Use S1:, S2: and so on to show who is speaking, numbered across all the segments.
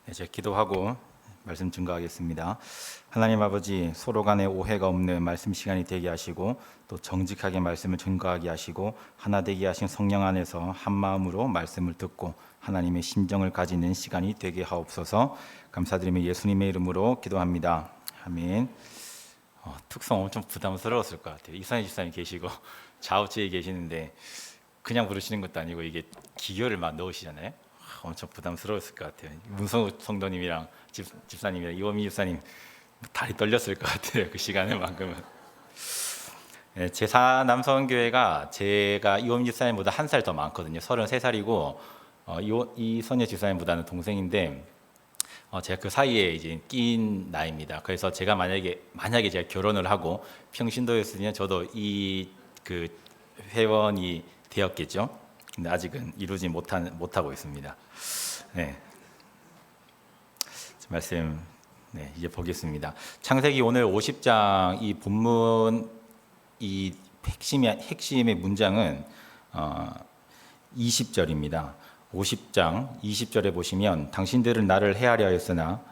S1: 네, 제가 기도하고 말씀 증거하겠습니다. 하나님 아버지, 서로 간에 오해가 없는 말씀 시간이 되게 하시고 또 정직하게 말씀을 증거하게 하시고 하나 되게 하신 성령 안에서 한 마음으로 말씀을 듣고 하나님의 심정을 가지는 시간이 되게 하옵소서. 감사드리며 예수님의 이름으로 기도합니다. 아멘. 특성 엄청 부담스러웠을 것 같아요. 이선희 집사님 계시고 좌우측에 계시는데 그냥 부르시는 것도 아니고 이게 기교를 막 넣으시잖아요. 엄청 부담스러웠을 것 같아요. 문성우 성도님이랑 집사님이랑 이원미 집사님 다리 떨렸을 것 같아요. 그 시간에만큼은. 네, 제4 남성교회가 제가 이원미 집사님보다 한 살 더 많거든요. 33살이고 이선희 집사님보다는 동생인데 제가 그 사이에 이제 낀 나이입니다. 그래서 제가 만약에 제가 결혼을 하고 평신도였으면 저도 이 그 회원이 되었겠죠. 근데 아직은 이루지 못하고 있습니다. 네. 말씀 이제 보겠습니다. 창세기 오늘 50장 이 본문 이 핵심의 문장은 20절입니다. 50장 20절에 보시면 당신들은 나를 해하려 했으나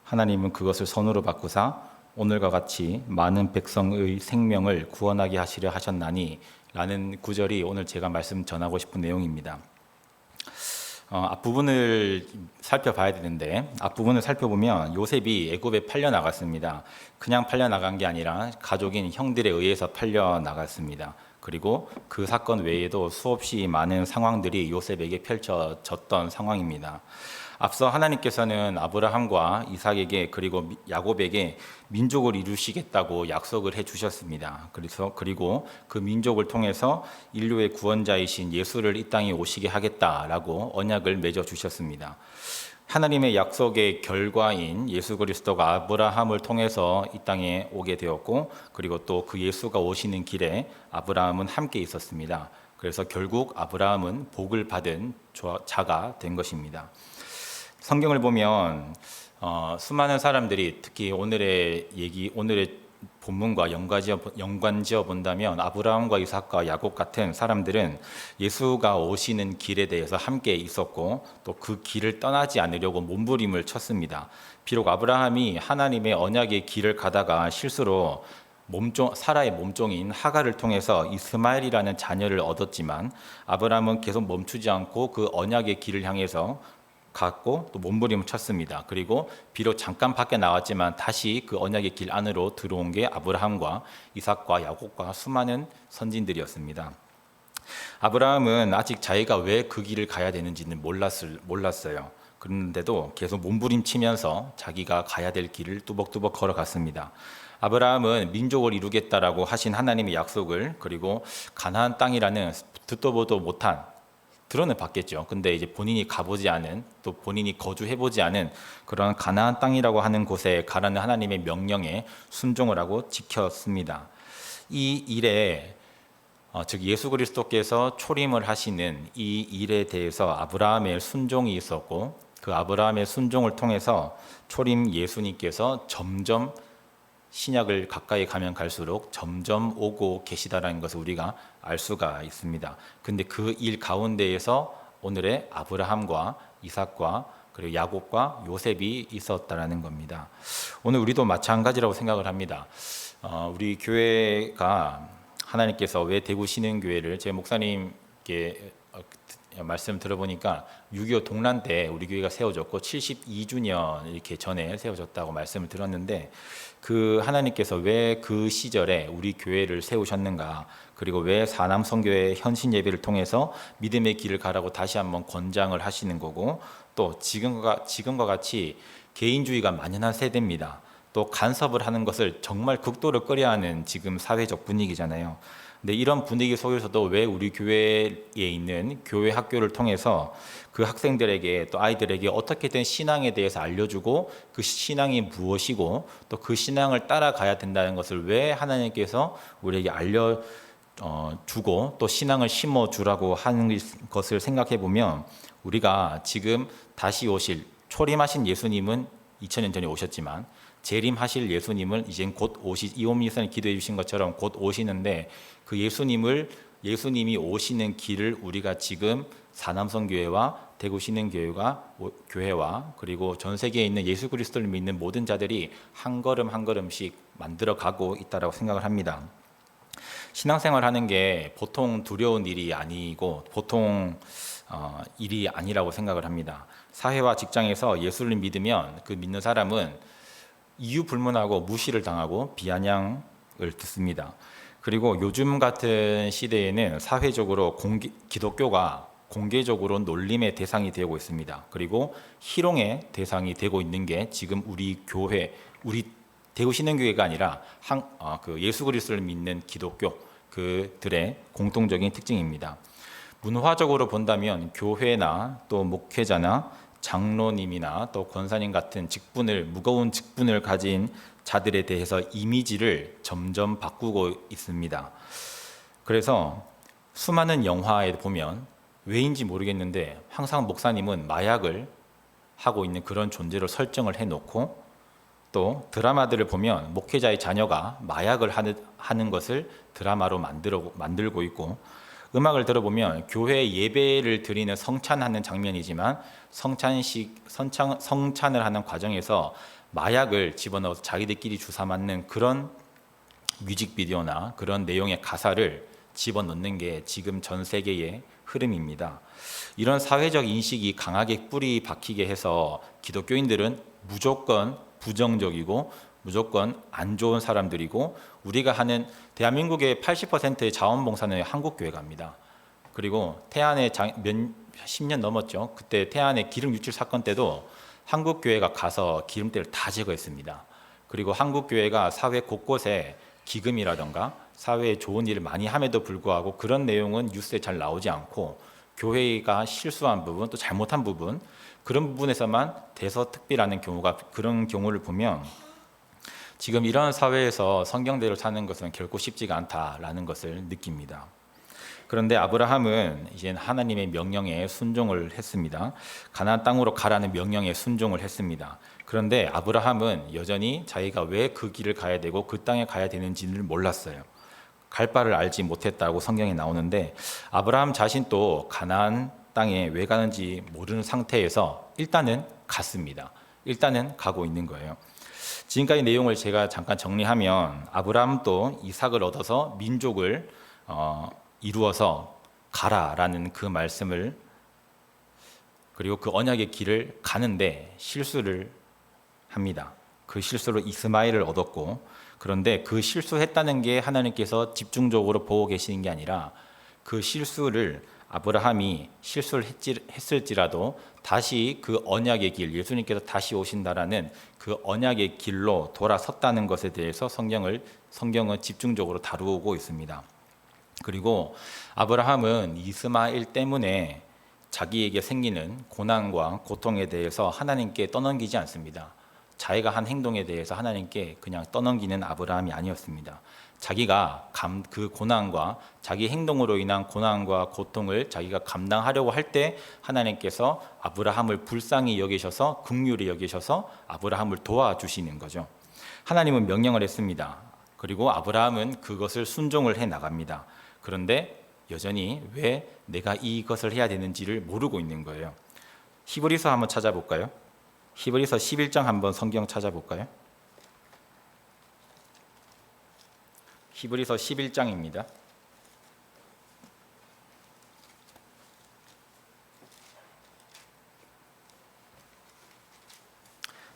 S1: 하나님은 그것을 선으로 바꾸사 오늘과 같이 많은 백성의 생명을 구원하게 하시려 하셨나니 라는 구절이 오늘 제가 말씀 전하고 싶은 내용입니다. 앞부분을 살펴봐야 되는데 앞부분을 살펴보면 요셉이 애굽에 팔려 나갔습니다. 그냥 팔려 나간 게 아니라 가족인 형들에 의해서 팔려 나갔습니다. 그리고 그 사건 외에도 수없이 많은 상황들이 요셉에게 펼쳐졌던 상황입니다. 앞서 하나님께서는 아브라함과 이삭에게 그리고 야곱에게 민족을 이루시겠다고 약속을 해주셨습니다. 그리고 그 민족을 통해서 인류의 구원자이신 예수를 이 땅에 오시게 하겠다라고 언약을 맺어주셨습니다. 하나님의 약속의 결과인 예수 그리스도가 아브라함을 통해서 이 땅에 오게 되었고 그리고 또 그 예수가 오시는 길에 아브라함은 함께 있었습니다. 그래서 결국 아브라함은 복을 받은 자가 된 것입니다. 성경을 보면 수많은 사람들이 특히 오늘의 본문과 연관지어 본다면 아브라함과 이삭과 야곱 같은 사람들은 예수가 오시는 길에 대해서 함께 있었고 또 그 길을 떠나지 않으려고 몸부림을 쳤습니다. 비록 아브라함이 하나님의 언약의 길을 가다가 실수로 사라의 몸종인 하갈을 통해서 이스마엘이라는 자녀를 얻었지만 아브라함은 계속 멈추지 않고 그 언약의 길을 향해서 갔고 또 몸부림을 쳤습니다. 그리고 비록 잠깐 밖에 나왔지만 다시 그 언약의 길 안으로 들어온 게 아브라함과 이삭과 야곱과 수많은 선진들이었습니다. 아브라함은 아직 자기가 왜 그 길을 가야 되는지는 몰랐어요. 그런데도 계속 몸부림치면서 자기가 가야 될 길을 뚜벅뚜벅 걸어갔습니다. 아브라함은 민족을 이루겠다라고 하신 하나님의 약속을 그리고 가나안 땅이라는 듣도 보도 못한 들어는 봤겠죠. 근데 이제 본인이 가보지 않은 또 본인이 거주해보지 않은 그런 가나안 땅이라고 하는 곳에 가라는 하나님의 명령에 순종을 하고 지켰습니다. 이 일에 즉 예수 그리스도께서 초림을 하시는 이 일에 대해서 아브라함의 순종이 있었고 그 아브라함의 순종을 통해서 초림 예수님께서 점점 신약을 가까이 가면 갈수록 점점 오고 계시다라는 것을 우리가 알 수가 있습니다. 근데 그 일 가운데에서 오늘의 아브라함과 이삭과 그리고 야곱과 요셉이 있었다라는 겁니다. 오늘 우리도 마찬가지라고 생각을 합니다. 우리 교회가 하나님께서 왜 대구 신흥교회를 제 목사님께 말씀 들어보니까 6.25 동란 때 우리 교회가 세워졌고 72주년 이렇게 전에 세워졌다고 말씀을 들었는데 그 하나님께서 왜 그 시절에 우리 교회를 세우셨는가 그리고 왜 사남성교회 현신 예배를 통해서 믿음의 길을 가라고 다시 한번 권장을 하시는 거고 또 지금과 같이 개인주의가 만연한 세대입니다. 또 간섭을 하는 것을 정말 극도로 꺼려하는 지금 사회적 분위기잖아요. 근데 이런 분위기 속에서도 왜 우리 교회에 있는 교회 학교를 통해서 그 학생들에게 또 아이들에게 어떻게든 신앙에 대해서 알려주고 그 신앙이 무엇이고 또 그 신앙을 따라가야 된다는 것을 왜 하나님께서 우리에게 알려주고 또 신앙을 심어주라고 하는 것을 생각해 보면 우리가 지금 다시 오실 초림하신 예수님은 2000년 전에 오셨지만 재림하실 예수님은 이젠 곧 이온미 선생님 기도해 주신 것처럼 곧 오시는데 그 예수님을 예수님이 오시는 길을 우리가 지금 사남성교회와 대구신흥교회와 그리고 전 세계에 있는 예수 그리스도를 믿는 모든 자들이 한 걸음 한 걸음씩 만들어 가고 있다고 생각을 합니다. 신앙생활 하는 게 보통 두려운 일이 아니고 보통 일이 아니라고 생각을 합니다. 사회와 직장에서 예수를 믿으면 그 믿는 사람은 이유 불문하고 무시를 당하고 비아냥을 듣습니다. 그리고 요즘 같은 시대에는 사회적으로 기독교가 공개적으로 놀림의 대상이 되고 있습니다. 그리고 희롱의 대상이 되고 있는 게 지금 우리 교회, 우리 대구신흥교회가 아니라 그 예수 그리스도를 믿는 기독교 그들의 공통적인 특징입니다. 문화적으로 본다면 교회나 또 목회자나 장로님이나 또 권사님 같은 무거운 직분을 가진 자들에 대해서 이미지를 점점 바꾸고 있습니다. 그래서 수많은 영화에 보면 왜인지 모르겠는데 항상 목사님은 마약을 하고 있는 그런 존재로 설정을 해놓고 또 드라마들을 보면 목회자의 자녀가 마약을 하는 것을 드라마로 만들고 있고 음악을 들어보면 교회 예배를 드리는 성찬하는 장면이지만 성찬을 하는 과정에서 마약을 집어넣어서 자기들끼리 주사 맞는 그런 뮤직비디오나 그런 내용의 가사를 집어넣는 게 지금 전 세계의 흐름입니다. 이런 사회적 인식이 강하게 뿌리 박히게 해서 기독교인들은 무조건 부정적이고 무조건 안 좋은 사람들이고 우리가 하는 대한민국의 80%의 자원봉사는 한국교회가 합니다. 그리고 태안에 10년 넘었죠. 그때 태안의 기름 유출 사건 때도 한국교회가 가서 기름때를 다 제거했습니다. 그리고 한국교회가 사회 곳곳에 기금이라던가 사회에 좋은 일을 많이 함에도 불구하고 그런 내용은 뉴스에 잘 나오지 않고 교회가 실수한 부분 또 잘못한 부분 그런 부분에서만 대서특비라는 경우가 그런 경우를 보면 지금 이런 사회에서 성경대로 사는 것은 결코 쉽지가 않다라는 것을 느낍니다. 그런데 아브라함은 이제 하나님의 명령에 순종을 했습니다. 가나안 땅으로 가라는 명령에 순종을 했습니다. 그런데 아브라함은 여전히 자기가 왜 그 길을 가야 되고 그 땅에 가야 되는지를 몰랐어요. 갈 바를 알지 못했다고 성경에 나오는데 아브라함 자신도 가나안 땅에 왜 가는지 모르는 상태에서 일단은 갔습니다. 일단은 가고 있는 거예요. 지금까지 내용을 제가 잠깐 정리하면 아브라함도 이삭을 얻어서 민족을 이루어서 가라라는 그 말씀을 그리고 그 언약의 길을 가는데 실수를 합니다. 그 실수로 이스마엘을 얻었고 그런데 그 실수했다는 게 하나님께서 집중적으로 보고 계시는 게 아니라 그 실수를 아브라함이 실수를 했을지라도 다시 그 언약의 길, 예수님께서 다시 오신다라는 그 언약의 길로 돌아섰다는 것에 대해서 성경은 집중적으로 다루고 있습니다. 그리고 아브라함은 이스마엘 때문에 자기에게 생기는 고난과 고통에 대해서 하나님께 떠넘기지 않습니다. 자기가 한 행동에 대해서 하나님께 그냥 떠넘기는 아브라함이 아니었습니다. 자기가 그 고난과 자기 행동으로 인한 고난과 고통을 자기가 감당하려고 할 때 하나님께서 아브라함을 불쌍히 여기셔서 긍휼히 여기셔서 아브라함을 도와주시는 거죠. 하나님은 명령을 했습니다. 그리고 아브라함은 그것을 순종을 해 나갑니다. 그런데 여전히 왜 내가 이것을 해야 되는지를 모르고 있는 거예요. 히브리서 한번 찾아볼까요? 히브리서 11장 한번 성경 찾아볼까요? 히브리서 11장입니다.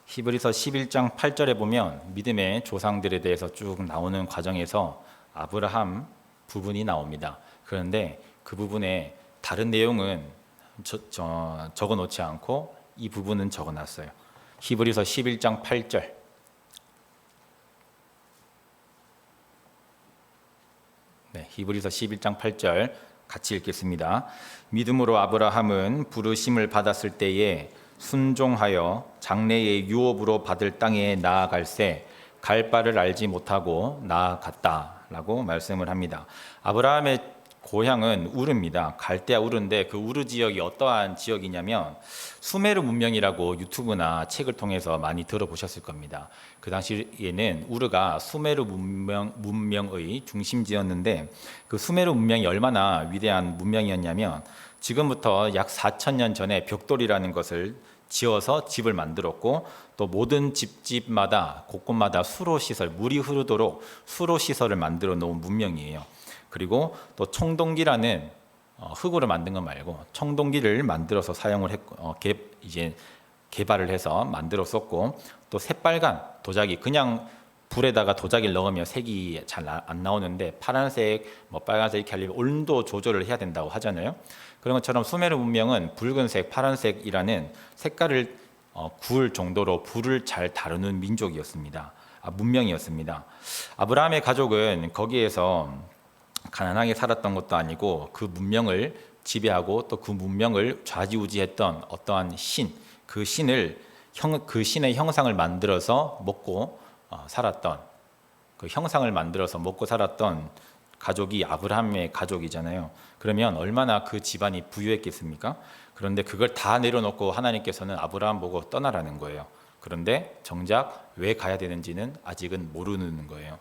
S1: 히브리서 11장 8절에 보면 믿음의 조상들에 대해서 쭉 나오는 과정에서 아브라함 부분이 나옵니다. 그런데 그 부분에 다른 내용은 적어놓지 않고 이 부분은 적어놨어요. 히브리서 11장 8절. 네, 히브리서 11장 8절 같이 읽겠습니다. 믿음으로 아브라함은 부르심을 받았을 때에 순종하여 장래의 유업으로 받을 땅에 나아갈새 갈 바를 알지 못하고 나아갔다라고 말씀을 합니다. 아브라함의 고향은 우르입니다. 갈대아 우르인데 그 우르 지역이 어떠한 지역이냐면 수메르 문명이라고 유튜브나 책을 통해서 많이 들어보셨을 겁니다. 그 당시에는 우르가 수메르 문명의 중심지였는데 그 수메르 문명이 얼마나 위대한 문명이었냐면 지금부터 약 4,000년 전에 벽돌이라는 것을 지어서 집을 만들었고 또 모든 집집마다 곳곳마다 수로 시설, 물이 흐르도록 수로 시설을 만들어 놓은 문명이에요. 그리고 또 청동기라는 흙으로 만든 거 말고 청동기를 만들어서 사용을 했고 이제 개발을 해서 만들었었고 또 새빨간 도자기 그냥 불에다가 도자기를 넣으면 색이 잘 안 나오는데 파란색, 빨간색 이렇게 하려면 온도 조절을 해야 된다고 하잖아요. 그런 것처럼 수메르 문명은 붉은색, 파란색이라는 색깔을 구울 정도로 불을 잘 다루는 민족이었습니다. 문명이었습니다. 아브라함의 가족은 거기에서 가난하게 살았던 것도 아니고 그 문명을 지배하고 또 그 문명을 좌지우지했던 어떠한 그 신의 형상을 만들어서 먹고 살았던 그 형상을 만들어서 먹고 살았던 가족이 아브라함의 가족이잖아요. 그러면 얼마나 그 집안이 부유했겠습니까? 그런데 그걸 다 내려놓고 하나님께서는 아브라함 보고 떠나라는 거예요. 그런데 정작 왜 가야 되는지는 아직은 모르는 거예요.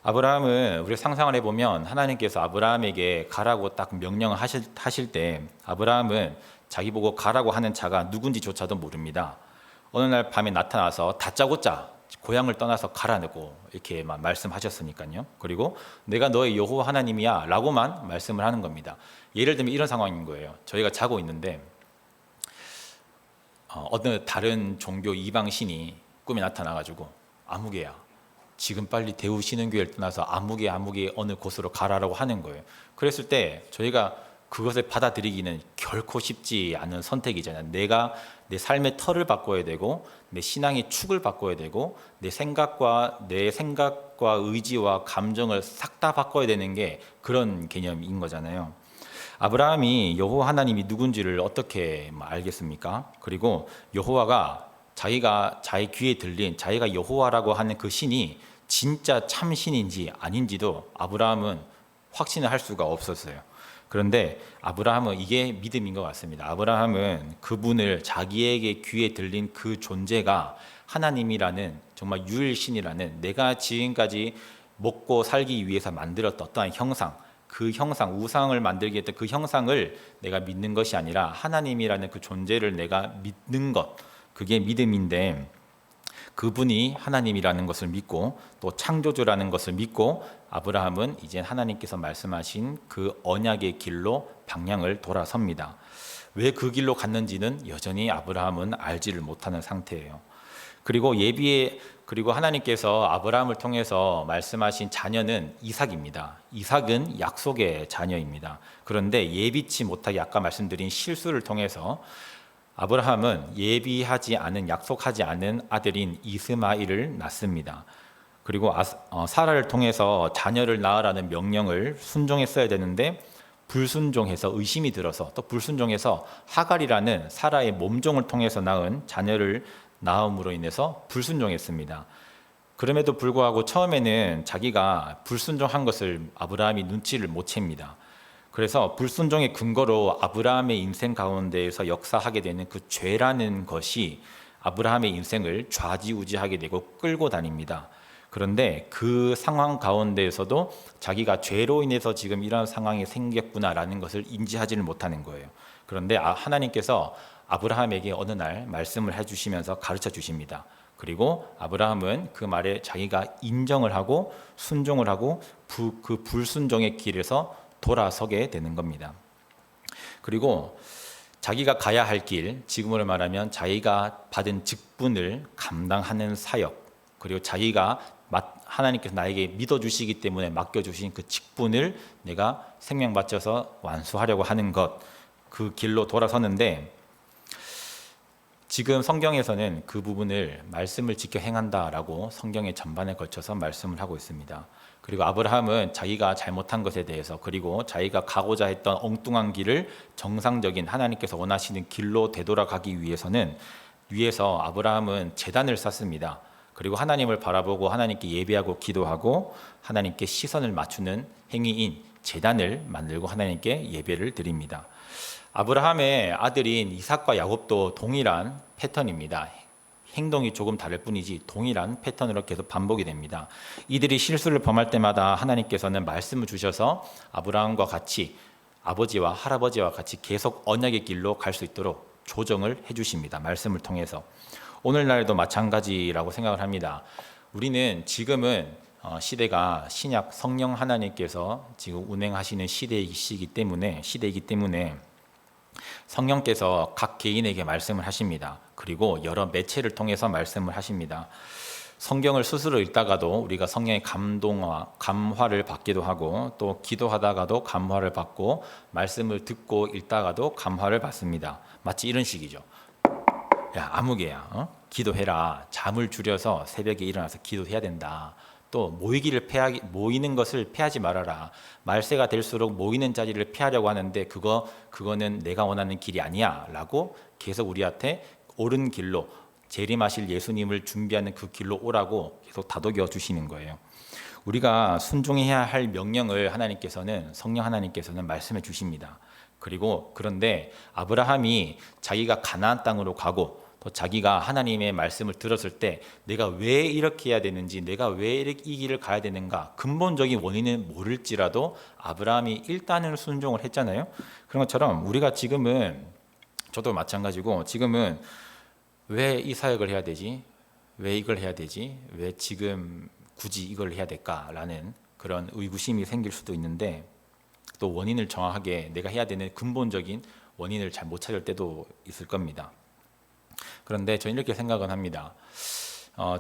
S1: 아브라함은 우리 상상을 해보면 하나님께서 아브라함에게 가라고 딱 명령을 하실 때 아브라함은 자기 보고 가라고 하는 자가 누군지조차도 모릅니다. 어느 날 밤에 나타나서 다짜고짜 고향을 떠나서 가라고 이렇게 말씀하셨으니까요. 그리고 내가 너의 여호와 하나님이야 라고만 말씀을 하는 겁니다. 예를 들면 이런 상황인 거예요. 저희가 자고 있는데 어느 다른 종교 이방 신이 꿈에 나타나가지고 아무개야 지금 빨리 대우 신흥교회를 떠나서 아무개 어느 곳으로 가라라고 하는 거예요. 그랬을 때 저희가 그것을 받아들이기는 결코 쉽지 않은 선택이잖아요. 내가 내 삶의 틀을 바꿔야 되고 내 신앙의 축을 바꿔야 되고 내 생각과 의지와 감정을 싹 다 바꿔야 되는 게 그런 개념인 거잖아요. 아브라함이 여호와 하나님이 누군지를 어떻게 알겠습니까? 그리고 여호와가 자기 귀에 들린 자기가 여호와라고 하는 그 신이 진짜 참 신인지 아닌지도 아브라함은 확신을 할 수가 없었어요. 그런데 아브라함은 이게 믿음인 것 같습니다. 아브라함은 그분을 자기에게 귀에 들린 그 존재가 하나님이라는 정말 유일신이라는 내가 지금까지 먹고 살기 위해서 만들었던 어떠한 형상, 그 형상, 우상을 만들게 했던 그 형상을 내가 믿는 것이 아니라 하나님이라는 그 존재를 내가 믿는 것, 그게 믿음인데 그분이 하나님이라는 것을 믿고 또 창조주라는 것을 믿고 아브라함은 이제 하나님께서 말씀하신 그 언약의 길로 방향을 돌아섭니다. 왜 그 길로 갔는지는 여전히 아브라함은 알지를 못하는 상태예요. 그리고 하나님께서 아브라함을 통해서 말씀하신 자녀는 이삭입니다. 이삭은 약속의 자녀입니다. 그런데 예비치 못하게 아까 말씀드린 실수를 통해서 아브라함은 약속하지 않은 아들인 이스마엘을 낳습니다. 그리고 사라를 통해서 자녀를 낳으라는 명령을 순종했어야 되는데 불순종해서 의심이 들어서 또 불순종해서 하갈이라는 사라의 몸종을 통해서 낳은 자녀를 낳음으로 인해서 불순종했습니다. 그럼에도 불구하고 처음에는 자기가 불순종한 것을 아브라함이 눈치를 못 챕니다. 그래서 불순종의 근거로 아브라함의 인생 가운데에서 역사하게 되는 그 죄라는 것이 아브라함의 인생을 좌지우지하게 되고 끌고 다닙니다. 그런데 그 상황 가운데에서도 자기가 죄로 인해서 지금 이런 상황이 생겼구나라는 것을 인지하지를 못하는 거예요. 그런데 하나님께서 아브라함에게 어느 날 말씀을 해주시면서 가르쳐 주십니다. 그리고 아브라함은 그 말에 자기가 인정을 하고 순종을 하고 그 불순종의 길에서 돌아서게 되는 겁니다. 그리고 자기가 가야 할 길, 지금으로 말하면 자기가 받은 직분을 감당하는 사역, 그리고 자기가 하나님께서 나에게 믿어주시기 때문에 맡겨주신 그 직분을 내가 생명 바쳐서 완수하려고 하는 것, 그 길로 돌아서는데 지금 성경에서는 그 부분을 말씀을 지켜 행한다라고 성경의 전반에 걸쳐서 말씀을 하고 있습니다. 그리고 아브라함은 자기가 잘못한 것에 대해서 그리고 자기가 가고자 했던 엉뚱한 길을 정상적인 하나님께서 원하시는 길로 되돌아가기 위해서 아브라함은 제단을 쌓습니다. 그리고 하나님을 바라보고 하나님께 예배하고 기도하고 하나님께 시선을 맞추는 행위인 제단을 만들고 하나님께 예배를 드립니다. 아브라함의 아들인 이삭과 야곱도 동일한 패턴입니다. 행동이 조금 다를 뿐이지 동일한 패턴으로 계속 반복이 됩니다. 이들이 실수를 범할 때마다 하나님께서는 말씀을 주셔서 아브라함과 같이 아버지와 할아버지와 같이 계속 언약의 길로 갈 수 있도록 조정을 해주십니다. 말씀을 통해서. 오늘날에도 마찬가지라고 생각을 합니다. 우리는 지금은 시대가 신약 성령 하나님께서 지금 운행하시는 시대이기 때문에 성령께서 각 개인에게 말씀을 하십니다. 그리고 여러 매체를 통해서 말씀을 하십니다. 성경을 스스로 읽다가도 우리가 성령의 감화를 받기도 하고, 또 기도하다가도 감화를 받고, 말씀을 듣고 읽다가도 감화를 받습니다. 마치 이런 식이죠. 야, 아무개야, 기도해라. 잠을 줄여서 새벽에 일어나서 기도해야 된다. 또 모이는 것을 피하지 말아라. 말세가 될수록 모이는 자리를 피하려고 하는데 그거는 내가 원하는 길이 아니야 라고 계속 우리한테 옳은 길로, 재림하실 예수님을 준비하는 그 길로 오라고 계속 다독여 주시는 거예요. 우리가 순종해야 할 명령을 성령 하나님께서는 말씀해 주십니다. 그런데 아브라함이 자기가 가나안 땅으로 가고 또 자기가 하나님의 말씀을 들었을 때 내가 왜 이렇게 해야 되는지, 내가 왜 이 길을 가야 되는가, 근본적인 원인은 모를지라도 아브라함이 일단은 순종을 했잖아요. 그런 것처럼 우리가 지금은, 저도 마찬가지고, 지금은 왜 이 사역을 해야 되지? 왜 이걸 해야 되지? 왜 지금 굳이 이걸 해야 될까라는 그런 의구심이 생길 수도 있는데, 또 원인을 정확하게 내가 해야 되는 근본적인 원인을 잘 못 찾을 때도 있을 겁니다. 그런데 저는 이렇게 생각은 합니다.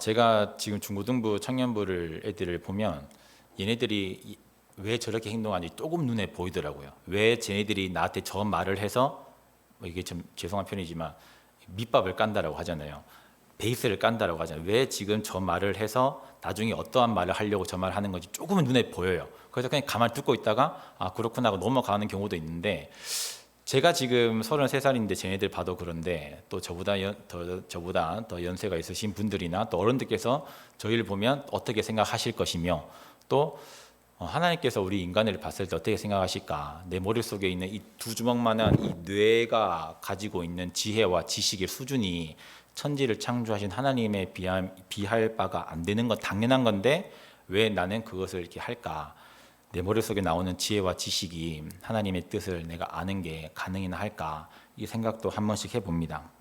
S1: 제가 지금 중고등부 청년부를 애들을 보면 얘네들이 왜 저렇게 행동하는지 조금 눈에 보이더라고요. 왜 쟤네들이 나한테 저 말을 해서, 이게 좀 죄송한 표현이지만 밑밥을 깐다라고 하잖아요. 베이스를 깐다라고 하잖아요. 왜 지금 저 말을 해서 나중에 어떠한 말을 하려고 저 말을 하는 건지 조금은 눈에 보여요. 그래서 그냥 가만히 듣고 있다가 그렇구나 하고 넘어가는 경우도 있는데, 제가 지금 33살인데 쟤네들 봐도 그런데, 또 저보다 더 연세가 있으신 분들이나 또 어른들께서 저희를 보면 어떻게 생각하실 것이며, 또 하나님께서 우리 인간을 봤을 때 어떻게 생각하실까. 내 머릿속에 있는 이 두 주먹만한 이 뇌가 가지고 있는 지혜와 지식의 수준이 천지를 창조하신 하나님에 비할 바가 안 되는 건 당연한 건데 왜 나는 그것을 이렇게 할까. 내 머릿속에 나오는 지혜와 지식이 하나님의 뜻을 내가 아는 게 가능이나 할까, 이 생각도 한 번씩 해봅니다.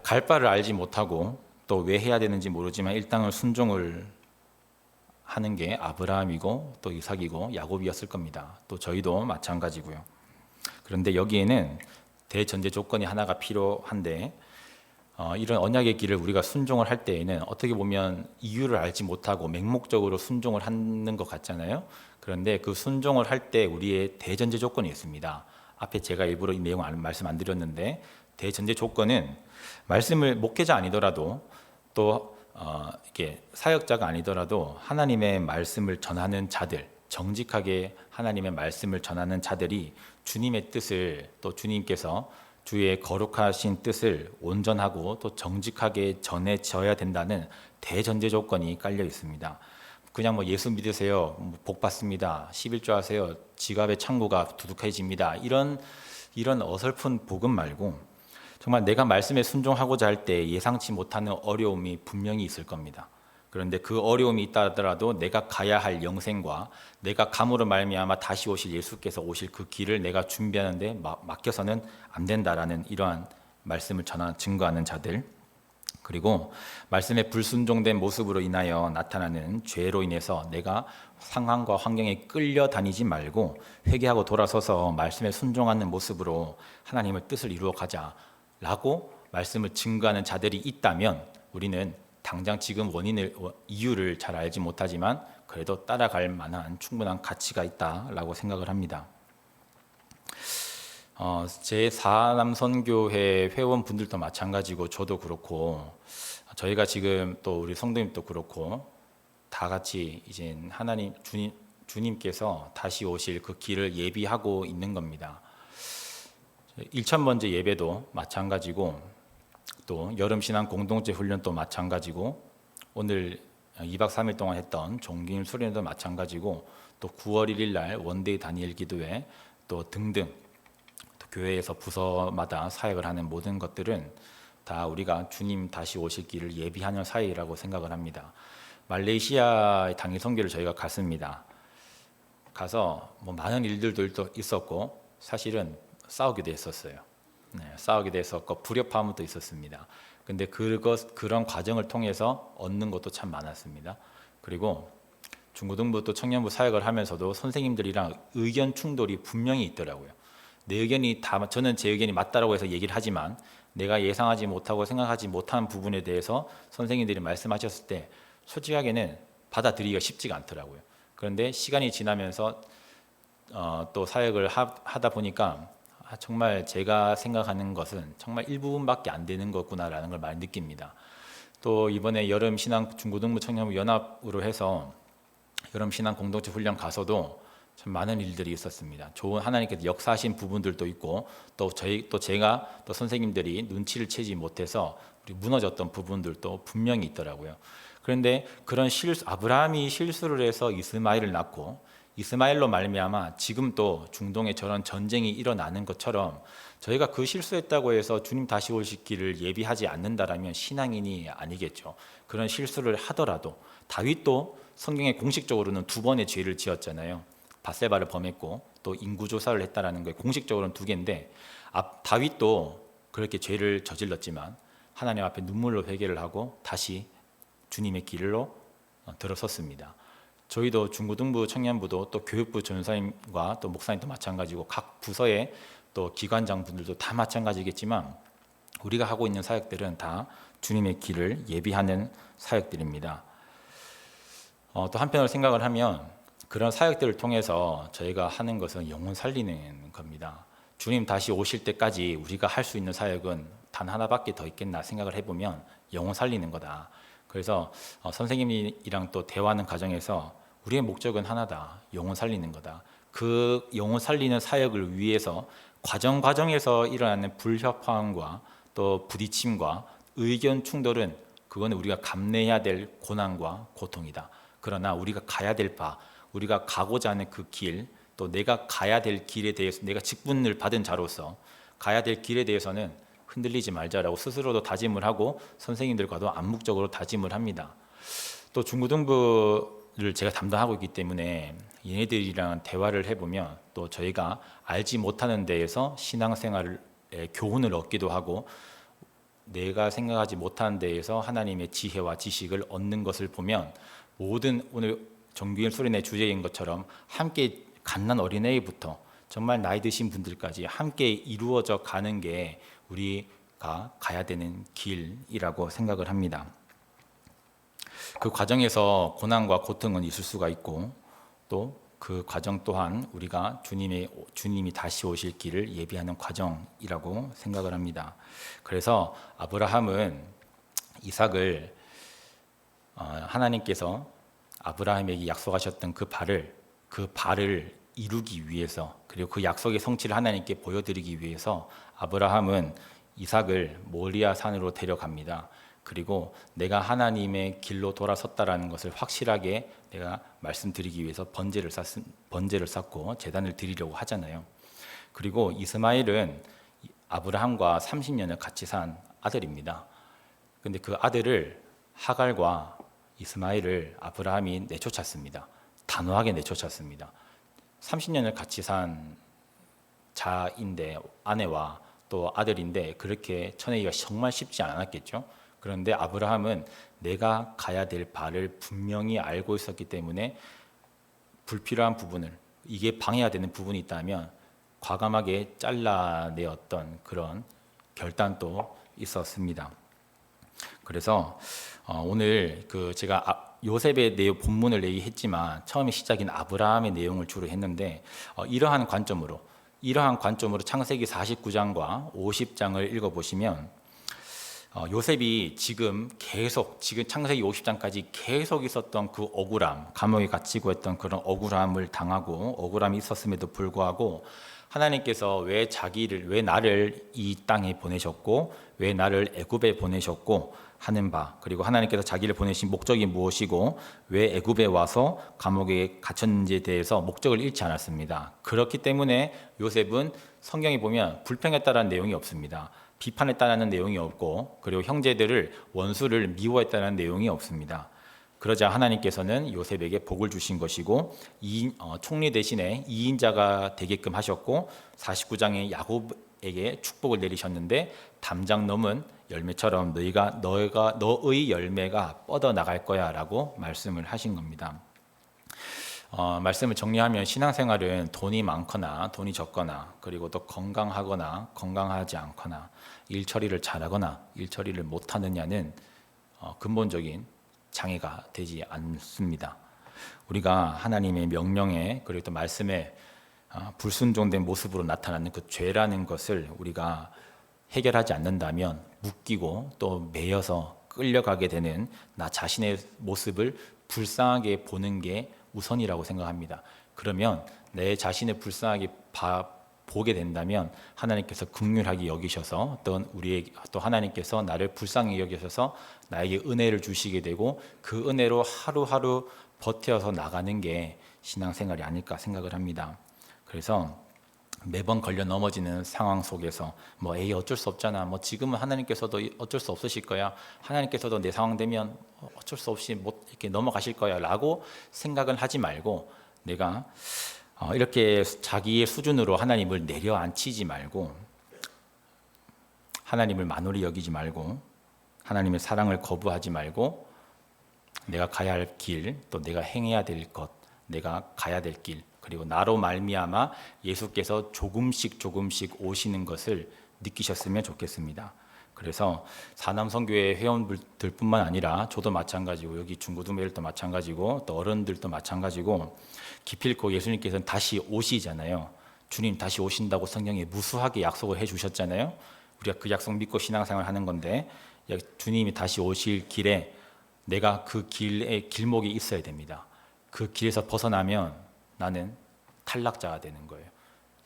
S1: 갈 바를 알지 못하고 또 왜 해야 되는지 모르지만 일당을 순종을 하는 게 아브라함이고 또 이삭이고 야곱이었을 겁니다. 또 저희도 마찬가지고요. 그런데 여기에는 대전제 조건이 하나가 필요한데, 이런 언약의 길을 우리가 순종을 할 때에는 어떻게 보면 이유를 알지 못하고 맹목적으로 순종을 하는 것 같잖아요. 그런데 그 순종을 할 때 우리의 대전제 조건이 있습니다. 앞에 제가 일부러 이 내용 말씀 안 드렸는데, 대전제 조건은 말씀을 목회자 아니더라도 또 이렇게 사역자가 아니더라도 하나님의 말씀을 전하는 자들, 정직하게 하나님의 말씀을 전하는 자들이 주님의 뜻을, 또 주님께서 주의 거룩하신 뜻을 온전하고 또 정직하게 전해져야 된다는 대전제 조건이 깔려 있습니다. 그냥 예수 믿으세요, 복 받습니다, 11조 하세요, 지갑의 창고가 두둑해집니다, 이런 어설픈 복음 말고 정말 내가 말씀에 순종하고자 할 때 예상치 못하는 어려움이 분명히 있을 겁니다. 그런데 그 어려움이 있다 하더라도 내가 가야 할 영생과 내가 감으로 말미암아 다시 오실 예수께서 오실 그 길을 내가 준비하는데 맡겨서는 안 된다라는 이러한 말씀을 증거하는 자들, 그리고 말씀에 불순종된 모습으로 인하여 나타나는 죄로 인해서 내가 상황과 환경에 끌려다니지 말고 회개하고 돌아서서 말씀에 순종하는 모습으로 하나님의 뜻을 이루어가자 라고 말씀을 증거하는 자들이 있다면, 우리는 당장 지금 이유를 잘 알지 못하지만 그래도 따라갈 만한 충분한 가치가 있다라고 생각을 합니다. 제4남선교회 회원분들도 마찬가지고 저도 그렇고 저희가 지금 또 우리 성도님도 그렇고 다 같이 이제 하나님 주님께서 다시 오실 그 길을 예비하고 있는 겁니다. 1000번째 예배도 마찬가지고 또 여름신앙 공동체 훈련도 마찬가지고 오늘 2박 3일 동안 했던 종기일 수련회도 마찬가지고 또 9월 1일 날 원데이 다니엘 기도회 또 등등 또 교회에서 부서마다 사역을 하는 모든 것들은 다 우리가 주님 다시 오실 길을 예비하는 사역이라고 생각을 합니다. 말레이시아 당일 선교를 저희가 갔습니다. 가서 뭐 많은 일들도 있었고 사실은 싸우기도 했었어요. 싸우기도 했었고 불협화음도 있었습니다. 근데 그런 과정을 통해서 얻는 것도 참 많았습니다. 그리고 중고등부 또 청년부 사역을 하면서도 선생님들이랑 의견 충돌이 분명히 있더라고요. 내 의견이 저는 제 의견이 맞다라고 해서 얘기를 하지만 내가 예상하지 못하고 생각하지 못한 부분에 대해서 선생님들이 말씀하셨을 때 솔직하게는 받아들이기가 쉽지가 않더라고요. 그런데 시간이 지나면서 또 사역을 하다 보니까 정말 제가 생각하는 것은 정말 일부분밖에 안 되는 거구나라는 걸 많이 느낍니다. 또 이번에 여름 신앙 중고등부 청년부 연합으로 해서 여름 신앙 공동체 훈련 가서도 참 많은 일들이 있었습니다. 좋은 하나님께서 역사하신 부분들도 있고 또 제가 또 선생님들이 눈치를 채지 못해서 무너졌던 부분들도 분명히 있더라고요. 그런데 그런 아브라함이 실수를 해서 이스마엘을 낳고 이스마엘로 말미암아 지금 또 중동에 저런 전쟁이 일어나는 것처럼 저희가 그 실수했다고 해서 주님 다시 오실 길을 예비하지 않는다라면 신앙인이 아니겠죠. 그런 실수를 하더라도 다윗도 성경에 공식적으로는 2번의 죄를 지었잖아요. 밧세바를 범했고 또 인구조사를 했다라는 거에 공식적으로는 2개인데 다윗도 그렇게 죄를 저질렀지만 하나님 앞에 눈물로 회개를 하고 다시 주님의 길로 들어섰습니다. 저희도 중고등부 청년부도 또 교육부 전사님과 또 목사님도 마찬가지고 각 부서의 또 기관장분들도 다 마찬가지겠지만 우리가 하고 있는 사역들은 다 주님의 길을 예비하는 사역들입니다. 또 한편으로 생각을 하면 그런 사역들을 통해서 저희가 하는 것은 영혼 살리는 겁니다. 주님 다시 오실 때까지 우리가 할 수 있는 사역은 단 하나밖에 더 있겠나 생각을 해보면 영혼 살리는 거다. 그래서 선생님이랑 또 대화하는 과정에서 우리의 목적은 하나다. 영혼 살리는 거다. 그 영혼 살리는 사역을 위해서 과정에서 일어나는 불협화음과 또 부딪힘과 의견 충돌은 그거는 우리가 감내해야 될 고난과 고통이다. 그러나 우리가 가야 될 우리가 가고자 하는 그 길, 또 내가 가야 될 길에 대해서 내가 직분을 받은 자로서 가야 될 길에 대해서는 흔들리지 말자라고 스스로도 다짐을 하고 선생님들과도 암묵적으로 다짐을 합니다. 또 중고등부를 제가 담당하고 있기 때문에 얘네들이랑 대화를 해보면 또 저희가 알지 못하는 데에서 신앙생활의 교훈을 얻기도 하고 내가 생각하지 못하는 데에서 하나님의 지혜와 지식을 얻는 것을 보면 모든 오늘 정규일 수련회 주제인 것처럼 함께 갓난 어린애부터 정말 나이 드신 분들까지 함께 이루어져 가는 게 우리가 가야 되는 길이라고 생각을 합니다. 그 과정에서 고난과 고통은 있을 수가 있고 또 그 과정 또한 우리가 주님이 다시 오실 길을 예비하는 과정이라고 생각을 합니다. 그래서 아브라함은 이삭을 하나님께서 아브라함에게 약속하셨던 그 발을 이루기 위해서 그리고 그 약속의 성취를 하나님께 보여드리기 위해서 아브라함은 이삭을 모리아 산으로 데려갑니다. 그리고 내가 하나님의 길로 돌아섰다라는 것을 확실하게 내가 말씀드리기 위해서 번제를 쌓고 제단을 드리려고 하잖아요. 그리고 이스마엘은 아브라함과 30년을 같이 산 아들입니다. 근데 그 아들을 하갈과 이스마엘을 아브라함이 내쫓았습니다. 단호하게 내쫓았습니다. 30년을 같이 산 자인데 아내와 또 아들인데 그렇게 쳐내기가 정말 쉽지 않았겠죠. 그런데 아브라함은 내가 가야 될 바를 분명히 알고 있었기 때문에 불필요한 부분을 이게 방해가 되는 부분이 있다면 과감하게 잘라내었던 그런 결단도 있었습니다. 그래서 오늘 제가 요셉의 내용 본문을 얘기했지만 처음에 시작인 아브라함의 내용을 주로 했는데 이러한 관점으로 창세기 49장과 50장을 읽어보시면 요셉이 지금 창세기 50장까지 계속 있었던 그 억울함, 감옥에 갇히고 했던 그런 억울함을 당하고 억울함이 있었음에도 불구하고 하나님께서 왜 나를 이 땅에 보내셨고 왜 나를 애굽에 보내셨고 하는 바, 그리고 하나님께서 자기를 보내신 목적이 무엇이고 왜 애굽에 와서 감옥에 갇혔는지에 대해서 목적을 잃지 않았습니다. 그렇기 때문에 요셉은 성경에 보면 불평했다라는 내용이 없습니다. 비판했다라는 내용이 없고, 그리고 형제들을 원수를 미워했다는 내용이 없습니다. 그러자 하나님께서는 요셉에게 복을 주신 것이고 총리 대신에 2인자가 되게끔 하셨고 49장에 야곱에게 축복을 내리셨는데 담장 넘은 열매처럼 너의 열매가 뻗어 나갈 거야 라고 말씀을 하신 겁니다. 말씀을 정리하면 신앙생활은 돈이 많거나 돈이 적거나, 그리고 또 건강하거나 건강하지 않거나, 일 처리를 잘하거나 일 처리를 못하느냐는 근본적인 장애가 되지 않습니다. 우리가 하나님의 명령에, 그리고 또 말씀에 불순종된 모습으로 나타나는 그 죄라는 것을 우리가 해결하지 않는다면 묶이고 또 매여서 끌려가게 되는 나 자신의 모습을 불쌍하게 보는 게 우선이라고 생각합니다. 그러면 내 자신을 불쌍하게 보게 된다면 하나님께서 긍휼하게 여기셔서 또 하나님께서 나를 불쌍히 여기셔서 나에게 은혜를 주시게 되고 그 은혜로 하루하루 버텨서 나가는 게 신앙생활이 아닐까 생각을 합니다. 그래서 매번 걸려 넘어지는 상황 속에서 어쩔 수 없잖아, 지금은 하나님께서도 어쩔 수 없으실 거야, 하나님께서도 내 상황 되면 어쩔 수 없이 이렇게 넘어가실 거야 라고 생각을 하지 말고, 내가 이렇게 자기의 수준으로 하나님을 내려앉히지 말고, 하나님을 만홀히 여기지 말고, 하나님의 사랑을 거부하지 말고, 내가 가야 할 길, 또 내가 행해야 될 것, 내가 가야 될 길, 그리고 나로 말미암아 예수께서 조금씩 오시는 것을 느끼셨으면 좋겠습니다. 그래서 사남선교회 회원들뿐만 아니라 저도 마찬가지고, 여기 중고등부회도 마찬가지고, 또 어른들도 마찬가지고, 기필코 예수님께서는 다시 오시잖아요. 주님 다시 오신다고 성경에 무수하게 약속을 해주셨잖아요. 우리가 그 약속 믿고 신앙생활 하는 건데, 주님이 다시 오실 길에 내가 그 길의 길목에 있어야 됩니다. 그 길에서 벗어나면 나는 탈락자가 되는 거예요.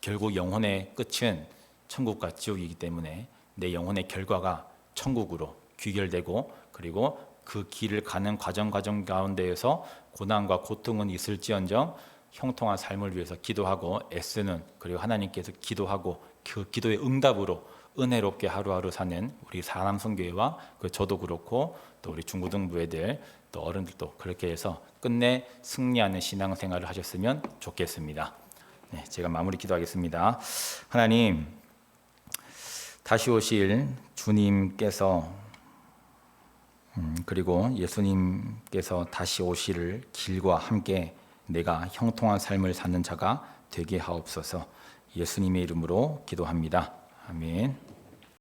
S1: 결국 영혼의 끝은 천국과 지옥이기 때문에 내 영혼의 결과가 천국으로 귀결되고, 그리고 그 길을 가는 과정 가운데에서 고난과 고통은 있을지언정 형통한 삶을 위해서 기도하고 애쓰는, 그리고 하나님께서 기도하고 그 기도의 응답으로 은혜롭게 하루하루 사는 우리 사남선교회와 저도 그렇고 또 우리 중고등부애들 또 어른들도 그렇게 해서 끝내 승리하는 신앙생활을 하셨으면 좋겠습니다. 네, 제가 마무리 기도하겠습니다. 하나님, 다시 오실 주님께서 그리고 예수님께서 다시 오실 길과 함께 내가 형통한 삶을 사는 자가 되게 하옵소서. 예수님의 이름으로 기도합니다. 아멘.